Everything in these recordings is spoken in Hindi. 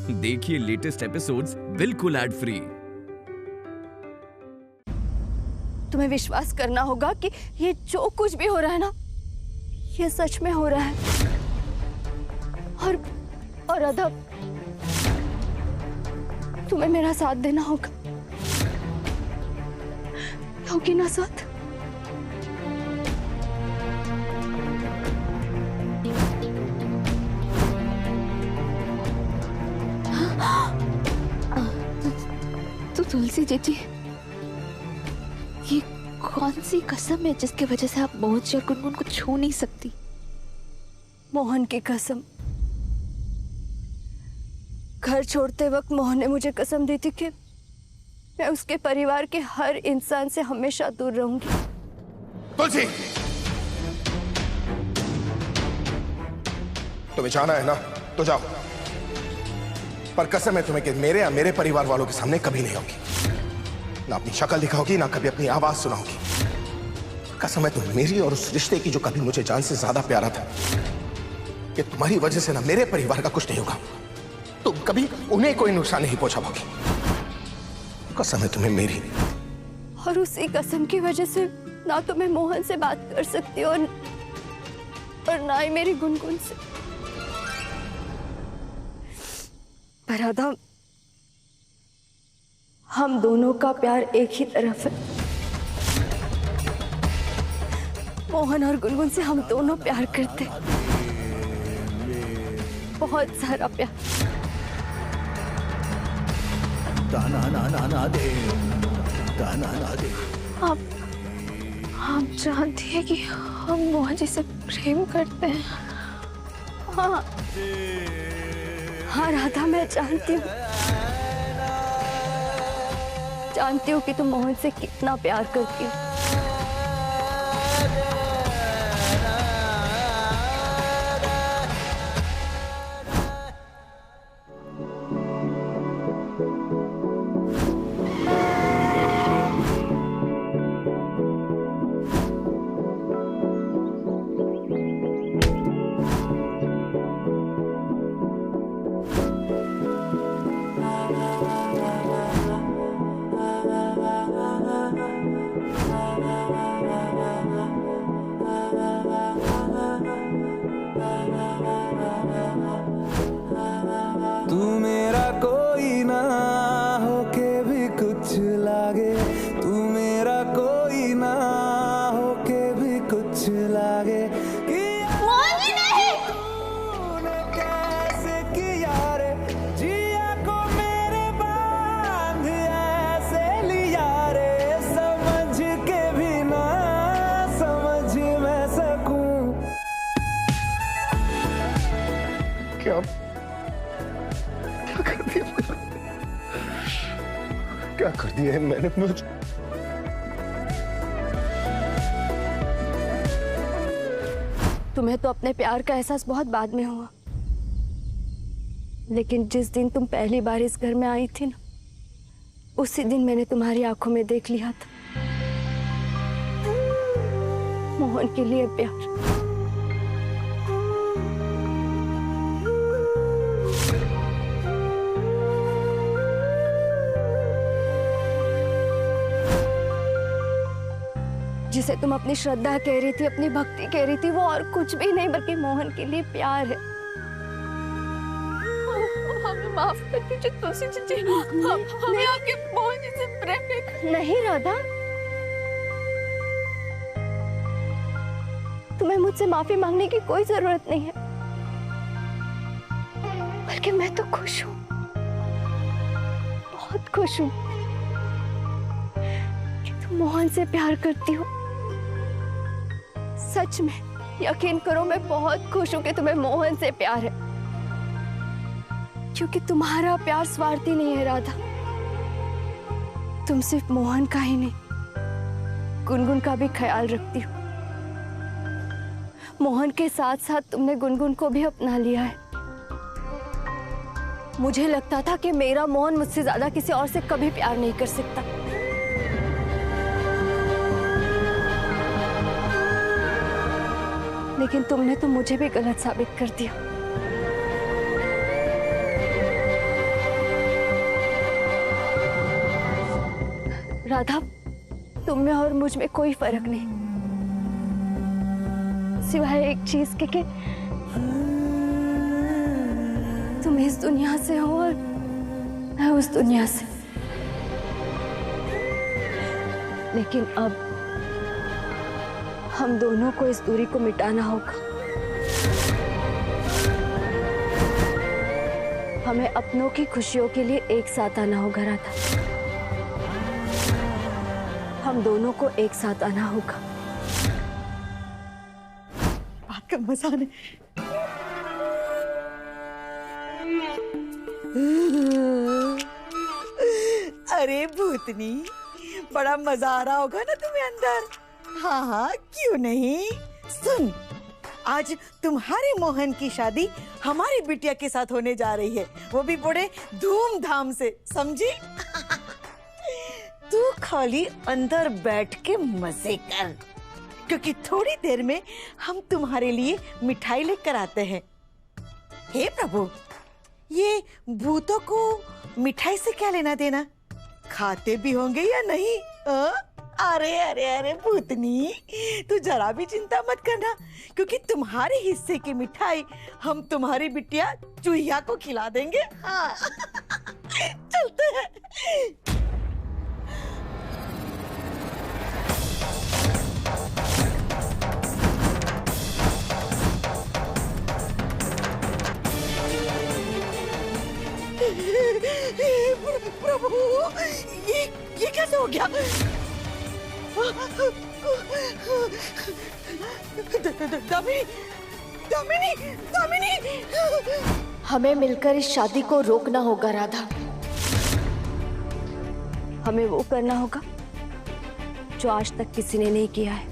देखिए लेटेस्ट एपिसोड्स बिल्कुल एड फ्री। तुम्हें विश्वास करना होगा कि ये जो कुछ भी हो रहा है ना, ये सच में हो रहा है। और अदब, तुम्हें मेरा साथ देना होगा। दोगी ना साथ? तो तुलसी जी, ये कौन सी कसम है जिसकी वजह से आप मोहन जी और गुनगुन को छू नहीं सकती? मोहन की कसम। घर छोड़ते वक्त मोहन ने मुझे कसम दी थी कि मैं उसके परिवार के हर इंसान से हमेशा दूर रहूंगी। तुलसी, तुम्हें जाना है ना तो जाओ, पर कसम है तुम्हें कि मेरे या मेरे परिवार वालों के सामने कभी नहीं होगी। ना अपनी शक्ल दिखाओगी, ना कभी अपनी आवाज सुनाओगी। कसम है तुम्हें मेरी और उस रिश्ते की जो कभी मुझे जान से ज्यादा प्यारा था, कि तुम्हारी वजह से ना मेरे परिवार का कुछ नहीं होगा, तुम कभी उन्हें कोई नुकसान नहीं पहुंचा पाओगी। कसम है तुम्हें मेरी। और उसी कसम की वजह से ना तो मैं मोहन से बात कर सकती हूँ और ना ही मेरी गुनगुन से। पर राधा, हम दोनों का प्यार एक ही तरफ है। मोहन और गुनगुन से हम दोनों प्यार करते हैं, बहुत सारा प्यार। आप जानती हैं कि हम मोहन जी से प्रेम करते हैं। हाँ राधा, मैं जानती हूँ कि तुम मोहन से कितना प्यार करती हो। तू मेरा कोई ना होके भी कुछ लागे, तू मेरा कोई ना होके भी कुछ लागे। तूने कैसे किया रे, जिया को मेरे बांध ऐसे लिया रे, समझ के भी ना समझ मैं सकूं। क्या क्या कर दिया है मैंने? तुम्हें तो अपने प्यार का एहसास बहुत बाद में हुआ, लेकिन जिस दिन तुम पहली बार इस घर में आई थी ना, उसी दिन मैंने तुम्हारी आंखों में देख लिया था मोहन के लिए प्यार। जिसे तुम अपनी श्रद्धा कह रही थी, अपनी भक्ति कह रही थी, वो और कुछ भी नहीं बल्कि मोहन के लिए प्यार है। हमें माफ कर दीजिए तुलसी जी, हमें आपके मोहन जी से प्रेम नहीं राधा, तुम्हें मुझसे माफी मांगने की कोई जरूरत नहीं है, बल्कि मैं तो खुश हूँ, बहुत खुश हूँ कि तुम मोहन से प्यार करती हो। सच में यकीन करो, मैं बहुत खुश हूं कि तुम्हें मोहन से प्यार है, क्योंकि तुम्हारा प्यार स्वार्थी नहीं है राधा। तुम सिर्फ मोहन का ही नहीं, गुनगुन का भी ख्याल रखती हो। मोहन के साथ साथ तुमने गुनगुन को भी अपना लिया है। मुझे लगता था कि मेरा मोहन मुझसे ज्यादा किसी और से कभी प्यार नहीं कर सकता, लेकिन तुमने तो मुझे भी गलत साबित कर दिया। राधा, तुम में और मुझ में कोई फर्क नहीं, सिवाय एक चीज के तुम इस दुनिया से हो और मैं उस दुनिया से। लेकिन अब हम दोनों को इस दूरी को मिटाना होगा। हमें अपनों की खुशियों के लिए एक साथ आना होगा राधा। हम दोनों को एक साथ आना होगा। बात का मजा नहीं। अरे भूतनी, बड़ा मजा आ रहा होगा ना तुम्हें अंदर। हाँ हाँ, क्यों नहीं। सुन, आज तुम्हारे मोहन की शादी हमारी बिटिया के साथ होने जा रही है, वो भी बड़े धूमधाम से, समझी। तू खाली अंदर बैठ के मजे कर, क्योंकि थोड़ी देर में हम तुम्हारे लिए मिठाई लेकर आते हैं। हे प्रभु, ये भूतों को मिठाई से क्या लेना देना, खाते भी होंगे या नहीं? अरे अरे अरे भूतनी, तू जरा भी चिंता मत करना, क्योंकि तुम्हारे हिस्से की मिठाई हम तुम्हारी बिटिया चूहिया को खिला देंगे। हाँ। चलते हैं। प्रभु, ये कैसे हो गया? दामिनी। हमें मिलकर इस शादी को रोकना होगा राधा। हमें वो करना होगा जो आज तक किसी ने नहीं किया है।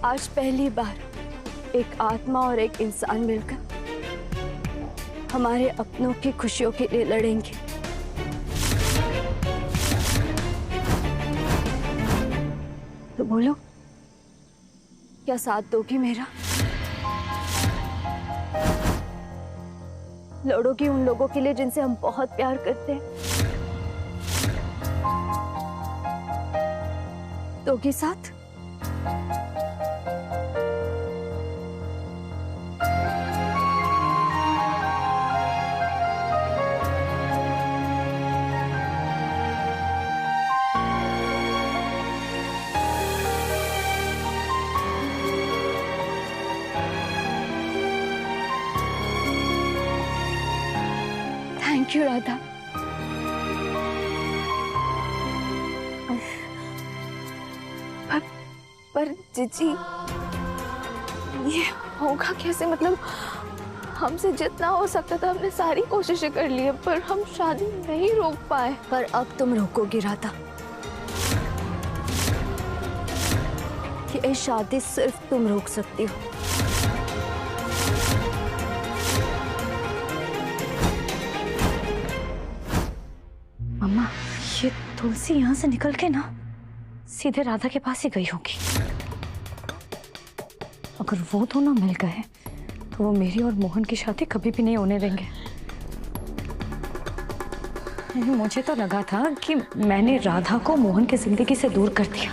आज पहली बार एक आत्मा और एक इंसान मिलकर हमारे अपनों की खुशियों के लिए लड़ेंगे। तो बोलो, क्या साथ दोगी मेरा? लड़ोगी उन लोगों के लिए जिनसे हम बहुत प्यार करते हैं? दोगी साथ? Thank you Radha. पर जीजी, ये होगा कैसे? मतलब हमसे जितना हो सकता था हमने सारी कोशिशें कर ली है, पर हम शादी नहीं रोक पाए। पर अब तुम रोकोगी राधा। ये शादी सिर्फ तुम रोक सकती हो। मम्मा, ये तुलसी यहाँ से निकल के ना सीधे राधा के पास ही गई होगी। अगर वो दोनों मिल गए तो वो मेरी और मोहन की शादी कभी भी नहीं होने देंगे। मुझे तो लगा था कि मैंने राधा को मोहन की जिंदगी से दूर कर दिया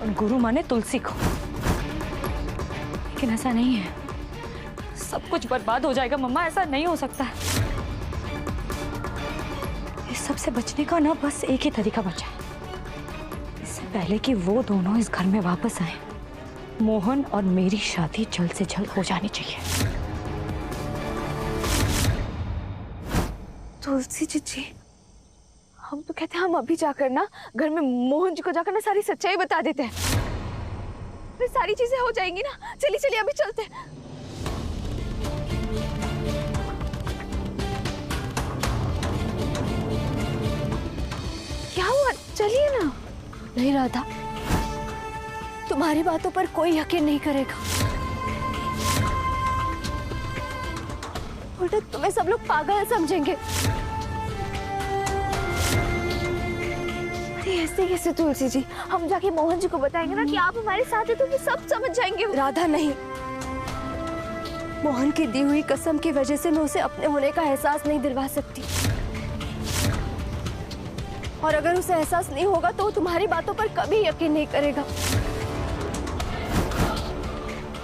और गुरु माने तुलसी को, लेकिन ऐसा नहीं है। सब कुछ बर्बाद हो जाएगा मम्मा, ऐसा नहीं हो सकता। इस सब से बचने का ना बस एक ही तरीका बचा है। इससे पहले कि वो दोनों इस घर में वापस आए, मोहन और मेरी शादी जल्द से जल्द हो जानी चाहिए। तुलसी जी, हम तो कहते हैं हम अभी जाकर ना घर में मोहन जी को जाकर ना सारी सच्चाई बता देते हैं, फिर सारी चीजें हो जाएंगी ना। चलिए चलिए अभी चलते हैं। क्या हुआ? चलिए ना। नहीं राधा, तुम्हारी बातों पर कोई यकीन नहीं करेगा। उल्टा तुम्हें सब लोग पागल समझेंगे। ऐसे कैसे तुलसी जी? हम जाके मोहन जी को बताएंगे ना कि आप हमारे साथ हैं, तो वो सब समझ जाएंगे। राधा नहीं, मोहन की दी हुई कसम की वजह से मैं उसे अपने होने का एहसास नहीं दिलवा सकती। और अगर उसे एहसास नहीं होगा तो वो तुम्हारी बातों पर कभी यकीन नहीं करेगा।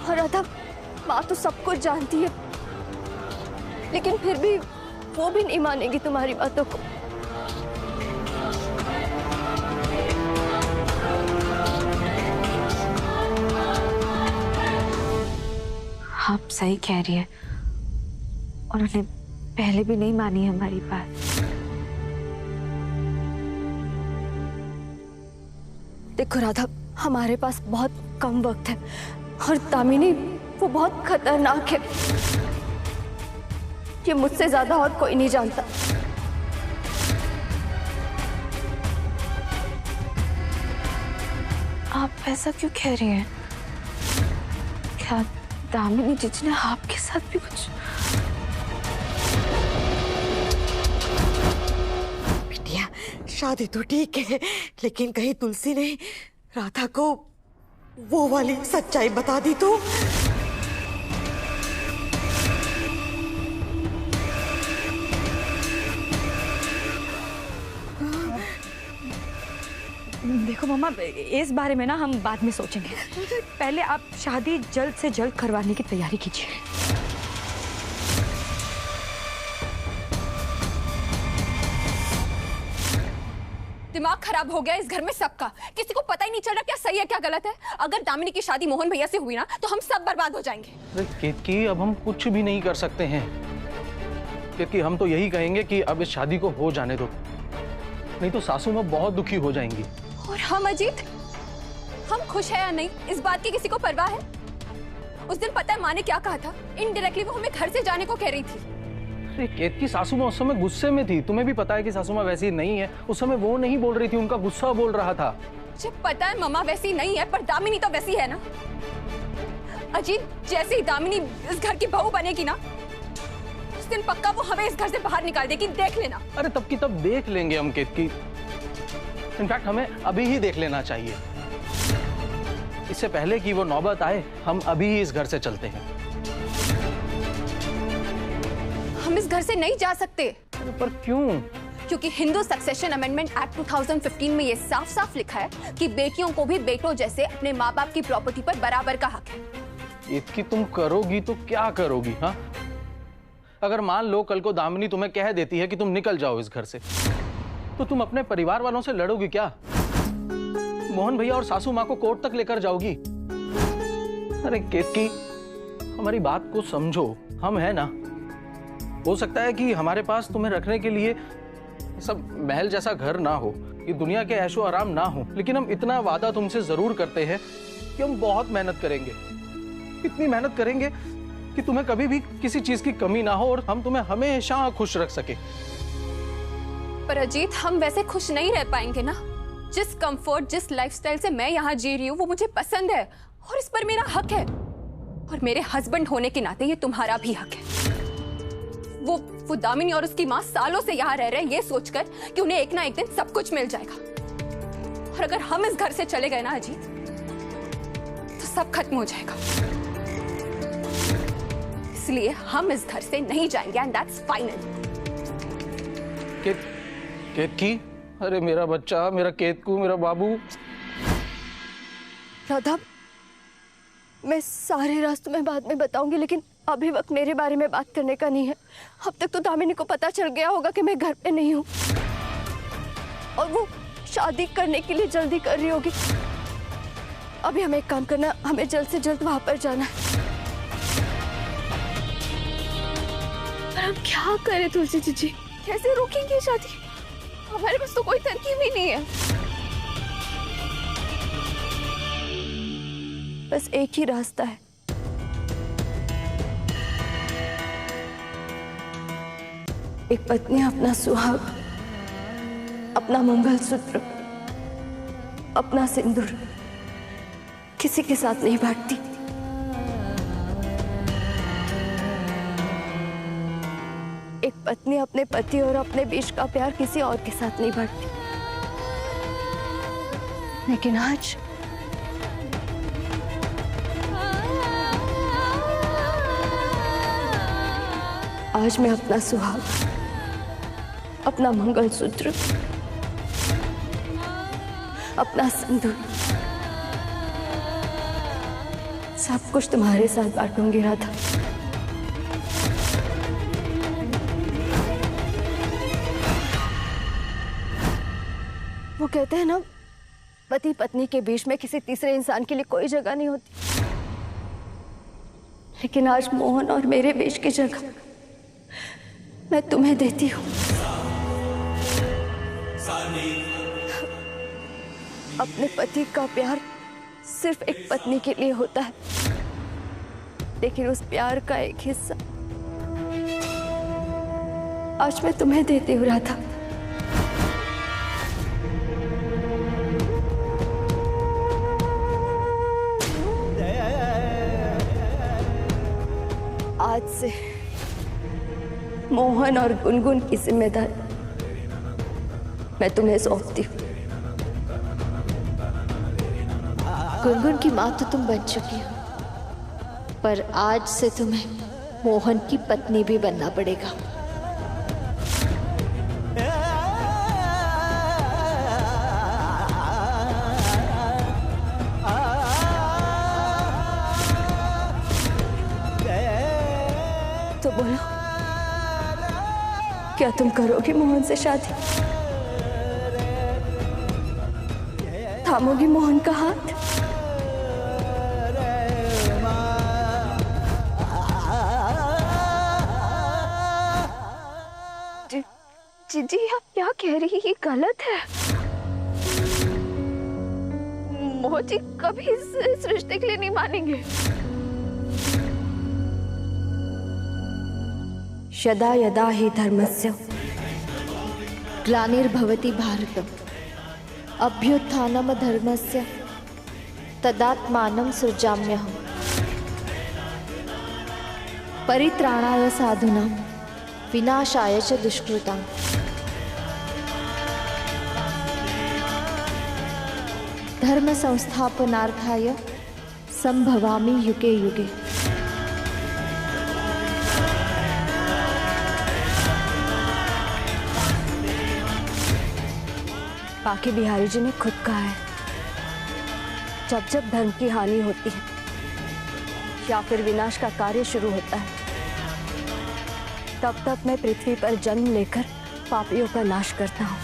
और राधा, माँ तो सब कुछ जानती है, लेकिन फिर भी वो भी नहीं मानेगी तुम्हारी बातों को। आप सही कह रही है, उन्होंने पहले भी नहीं मानी हमारी बात। देखो राधा, हमारे पास बहुत कम वक्त है और दामिनी वो बहुत खतरनाक है। ये मुझसे ज्यादा और कोई नहीं जानता। आप ऐसा क्यों कह रही हैं? क्या दामिनी जीजी ने आपके साथ भी कुछ? बिटिया, शादी तो ठीक है, लेकिन कहीं तुलसी ने राधा को वो वाली सच्चाई बता दी तो? देखो मम्मा, इस बारे में ना हम बाद में सोचेंगे। पहले आप शादी जल्द से जल्द करवाने की तैयारी कीजिए। दिमाग खराब हो गया इस घर में सबका। किसी को पता ही नहीं चल रहा क्या सही है क्या गलत है। अगर दामिनी की शादी मोहन भैया से हुई ना तो हम सब बर्बाद हो जाएंगे। अरे केतकी, अब हम कुछ भी नहीं कर सकते हैं। केतकी, हम तो यही कहेंगे कि अब इस शादी को हो जाने दो, नहीं तो सासू माँ बहुत दुखी हो जाएंगी। और हम अजीत, हम खुश है या नहीं इस बात की किसी को परवाह है? उस दिन पता है माँ ने क्या कहा था? इनडायरेक्टली वो हमें घर से जाने को कह रही थी। अरे केतकी, सासू माँ उस समय गुस्से में थी। तुम्हें भी पता है कि सासू माँ वैसी नहीं है। उस समय वो नहीं बोल रही थी, उनका गुस्सा बोल रहा था। मुझे पता है मम्मा वैसी नहीं है, पर दामिनी तो वैसी है ना। अजीत, जैसे ही दामिनी इस घर की बहू बनेगी ना, उस दिन पक्का वो हमें इस घर से बाहर निकाल देगी, देख लेना। अरे तब की तब देख लेंगे हम केतकी। इनफैक्ट हमें अभी ही देख लेना चाहिए। इससे पहले कि वो नौबत आए, हम अभी ही इस घर से चलते हैं। हम इस घर से नहीं जा सकते। पर क्यों? क्योंकि हिंदू सक्सेशन अमेंडमेंट एक्ट 2015 में ये साफ साफ लिखा है कि बेटियों को भी बेटों जैसे अपने माँ बाप की प्रॉपर्टी पर बराबर का हक है। इसकी तुम करोगी तो क्या करोगी? हाँ, अगर मान लो कल को दामिनी तुम्हें कह देती है कि तुम निकल जाओ इस घर से, तो तुम अपने परिवार वालों से लड़ोगी क्या? मोहन भैया और सासू माँ को कोर्ट तक लेकर जाओगी? अरे केतकी, हमारी बात को समझो। हम है ना, हो सकता है कि हमारे पास तुम्हें रखने के लिए सब महल जैसा घर ना हो, ये दुनिया के ऐशो आराम ना हो, लेकिन हम इतना वादा तुमसे जरूर करते हैं कि हम बहुत मेहनत करेंगे। इतनी मेहनत करेंगे कि तुम्हें कभी भी किसी चीज की कमी ना हो और हम तुम्हें हमेशा खुश रख सके। पर अजीत, हम वैसे खुश नहीं रह पाएंगे ना। जिस कंफर्ट, जिस लाइफस्टाइल से मैं यहाँ जी रही हूँ वो मुझे पसंद है और इस पर मेरा हक है। और मेरे हस्बैंड होने के नाते ये तुम्हारा भी हक है। वो दामिनी और उसकी माँ सालों से यहाँ रह रहे हैं ये सोचकर कि उन्हें एक ना एक दिन सब कुछ मिल जाएगा। और अगर हम इस घर से चले गए ना अजीत, तो सब खत्म हो जाएगा। इसलिए हम इस घर से नहीं जाएंगे एंड दैट्स फाइनल। केतकी, अरे मेरा बच्चा, मेरा केतकू, मेरा बाबू। राधा, मैं सारे रास्तों में बाद में बताऊंगी, लेकिन अभी वक्त मेरे बारे में बात करने का नहीं है। अब तक तो दामिनी को पता चल गया होगा कि मैं घर पे नहीं हूँ और वो शादी करने के लिए जल्दी कर रही होगी। अभी हमें एक काम करना, हमें जल्द से जल्द वहां पर जाना है। पर हम क्या करें तुलसी जीजी? कैसे रोकेंगे शादी? हमारे पास तो कोई तरकीब ही नहीं है। बस एक ही रास्ता है। एक पत्नी अपना सुहाग, अपना मंगलसूत्र, अपना सिंदूर किसी के साथ नहीं बांटती। एक पत्नी अपने पति और अपने बीच का प्यार किसी और के साथ नहीं बांटती। लेकिन आज मैं अपना सुहाग, अपना मंगलसूत्र अपना सिंदूर, सब कुछ तुम्हारे साथ बांटूंगी राधा। वो कहते हैं ना, पति पत्नी के बीच में किसी तीसरे इंसान के लिए कोई जगह नहीं होती, लेकिन आज मोहन और मेरे बीच की जगह मैं तुम्हें देती हूँ। अपने पति का प्यार सिर्फ एक पत्नी के लिए होता है, लेकिन उस प्यार का एक हिस्सा आज मैं तुम्हें देती हूँ राधा। आज से मोहन और गुनगुन की जिम्मेदारी मैं तुम्हें सौंपती हूँ। गुनगुन की माँ तो तुम बन चुकी हो, पर आज से तुम्हें मोहन की पत्नी भी बनना पड़ेगा। तो बोलो, क्या तुम करोगी मोहन से शादी? थामोगी मोहन का हाथ? जी आप क्या कह रही है? ये गलत है। मोहजी कभी इस रिश्ते के लिए नहीं मानेंगे। यदा यदा हि धर्मस्य ग्लानिर्भवति भारतम् अभ्युत्थानम् धर्मस्य तदात्मानं सृजाम्यहम् परित्राणाय साधूनां विनाशाय च दुष्कृतां। धर्म संस्थापनार्थाय संभवामि युगे युगे। बाकी बिहारी जी ने खुद कहा है, जब जब धर्म की हानि होती है या फिर विनाश का कार्य शुरू होता है, तब तब मैं पृथ्वी पर जन्म लेकर पापियों का नाश करता हूँ।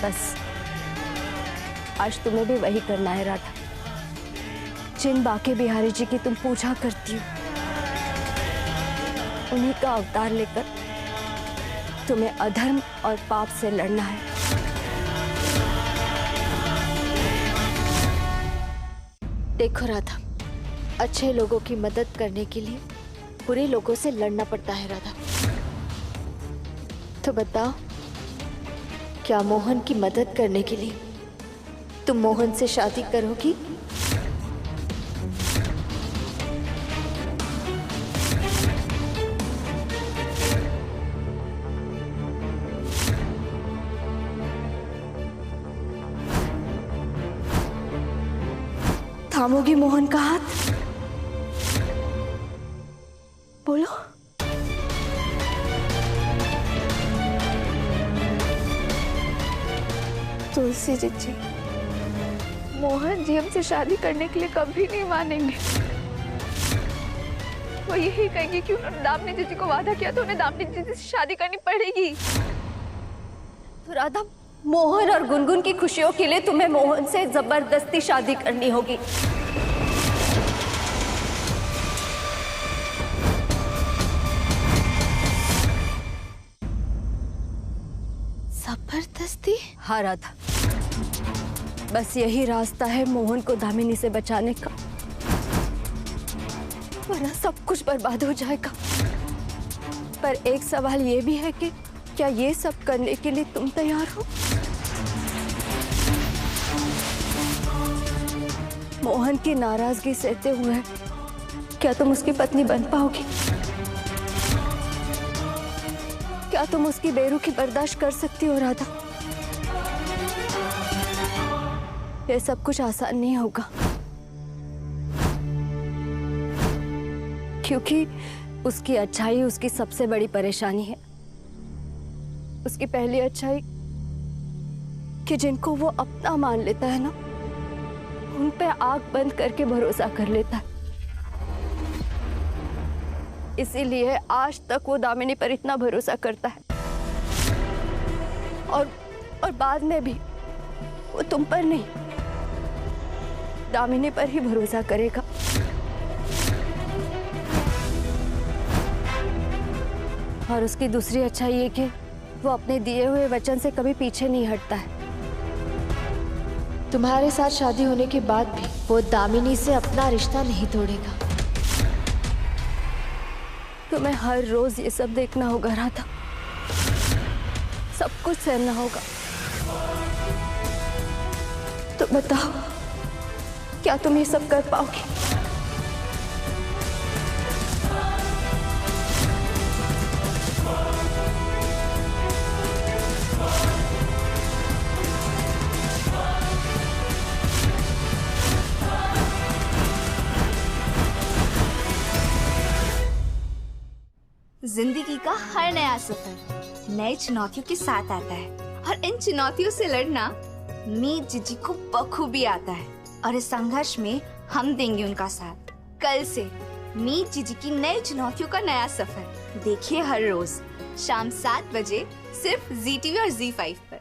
बस आज तुम्हें भी वही करना है राधा। जिन बाके बिहारी जी की तुम पूजा करती हो, उन्हीं का अवतार लेकर तुम्हें अधर्म और पाप से लड़ना है। देखो राधा, अच्छे लोगों की मदद करने के लिए बुरे लोगों से लड़ना पड़ता है राधा। तो बताओ, क्या मोहन की मदद करने के लिए तुम मोहन से शादी करोगी? थामोगी मोहन का हाथ? बोलो। तुलसी जी, मोहन जी हमसे शादी करने के लिए कभी नहीं मानेंगे। वो यही कहेंगे कि उन्होंने दामिनी जीजी को वादा किया, तो उन्हें दामिनी जीजी से शादी करनी पड़ेगी। तो राधा, मोहन और गुनगुन की खुशियों के लिए तुम्हें मोहन से जबरदस्ती शादी करनी होगी। जबरदस्ती? हाँ राधा, बस यही रास्ता है मोहन को दामिनी से बचाने का, वरना सब कुछ बर्बाद हो जाएगा। पर एक सवाल ये भी है कि क्या ये सब करने के लिए तुम तैयार हो? मोहन की नाराजगी सहते हुए क्या तुम उसकी पत्नी बन पाओगी? क्या तुम उसकी बेरुखी बर्दाश्त कर सकती हो राधा? ये सब कुछ आसान नहीं होगा, क्योंकि उसकी अच्छाई उसकी सबसे बड़ी परेशानी है। उसकी पहली अच्छाई कि जिनको वो अपना मान लेता है ना, उन पे आंख बंद करके भरोसा कर लेता है। इसीलिए आज तक वो दामिनी पर इतना भरोसा करता है और बाद में भी वो तुम पर नहीं, दामिनी पर ही भरोसा करेगा। और उसकी दूसरी अच्छाई ये कि वो अपने दिए हुए वचन से कभी पीछे नहीं हटता है। तुम्हारे साथ शादी होने के बाद भी वो दामिनी से अपना रिश्ता नहीं तोड़ेगा। तुम्हें हर रोज ये सब देखना होगा राधा, सब कुछ सहना होगा। तो बताओ, क्या तुम ये सब कर पाओगे? जिंदगी का हर नया सफर नई चुनौतियों के साथ आता है और इन चुनौतियों से लड़ना मीत जीजी को बखूबी आता है और इस संघर्ष में हम देंगे उनका साथ। कल से मीत जीजी की नई चुनौतियों का नया सफर देखिए हर रोज शाम 7 बजे सिर्फ ZTV और ZEE5 पर।